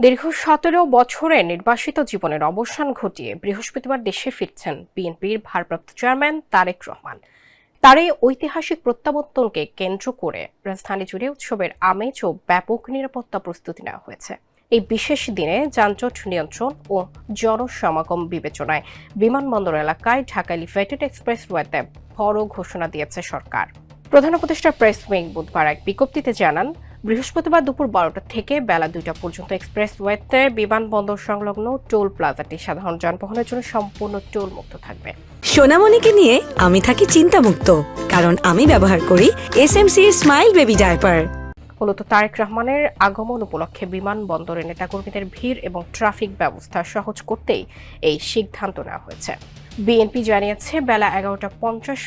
দীর্ঘ ১৭ বছরের নির্বাসিত জীবনের অবসান ঘটিয়ে বৃহস্পতিবার দেশে ফিরছেন বিএনপির ভারপ্রাপ্ত চেয়ারম্যান তারেক রহমান। তার এই ঐতিহাসিক প্রত্যাবর্তনকে কেন্দ্র করে রাজধানী জুড়ে উৎসবের আমেজ ও ব্যাপক নিরাপত্তা প্রস্তুতি নেওয়া হয়েছে। এই বিশেষ দিনে যানজট নিয়ন্ত্রণ ও জনসমাগম বিবেচনায় বিমানবন্দর এলাকায় ঢাকা এলিভেটেড এক্সপ্রেসওয়েতে বড় ঘোষণা দিয়েছে সরকার। প্রধান উপদেষ্টা প্রেস উইং বুধবার এক বিজ্ঞপ্তিতে জানান, বৃহস্পতিবার দুপুর ১২টা থেকে বেলা ২টা পর্যন্ত এক্সপ্রেসওয়েতে বিমানবন্দর সংলগ্ন টোল প্লাজাটি সাধারণ যানবাহনের জন্য সম্পূর্ণ টোল মুক্ত থাকবে। সোনামণিকে নিয়ে আমি থাকি চিন্তামুক্ত, কারণ আমি ব্যবহার করি এসএমসির স্মাইল বেবি ডায়পার। মূলত তারেক রহমানের আগমন উপলক্ষে বিমানবন্দরে নেতাকর্মীদের ভিড় এবং ট্রাফিক ব্যবস্থা সহজ করতেই এই সিদ্ধান্ত নেওয়া হয়েছে। বিএনপি জানিয়েছে, বেলা ১১টা ৫০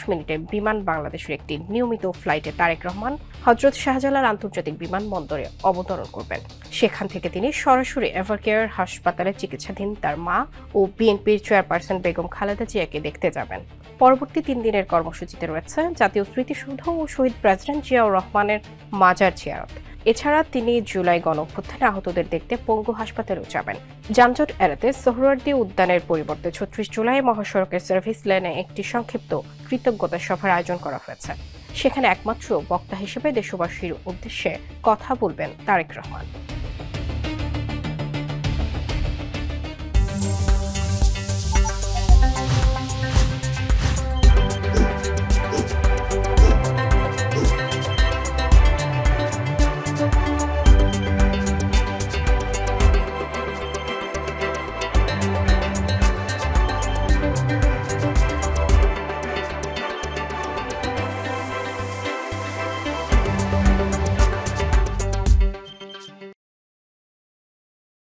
বিমান বাংলাদেশের একটি নিয়মিত ফ্লাইটে তারেক রহমান হযরত শাহজালাল আন্তর্জাতিক বিমানবন্দরে অবতরণ করবেন। সেখান থেকে তিনি সরাসরি এভারকেয়ার হাসপাতালে চিকিৎসাধীন তার মা ও বিএনপির চেয়ারপারসন বেগম খালেদা জিয়াকে দেখতে যাবেন। পরবর্তী ৩ দিনের কর্মসূচিতে রয়েছে জাতীয় স্মৃতিসৌধ ও শহীদ প্রেসিডেন্ট জিয়াউর রহমানের মাজার জিয়ারত। এছাড়া তিনি জুলাই গণঅভ্যুত্থানে আহতদের দেখতে পঙ্গু হাসপাতালেও যাবেন। যানজট এড়াতে সোহরাওয়ার্দী উদ্যানের পরিবর্তে ৩৬ জুলাই মহাসড়কের সার্ভিস লেনে একটি সংক্ষিপ্ত কৃতজ্ঞতা সভার আয়োজন করা হয়েছে। সেখানে একমাত্র বক্তা হিসেবে দেশবাসীর উদ্দেশ্যে কথা বলবেন তারেক রহমান।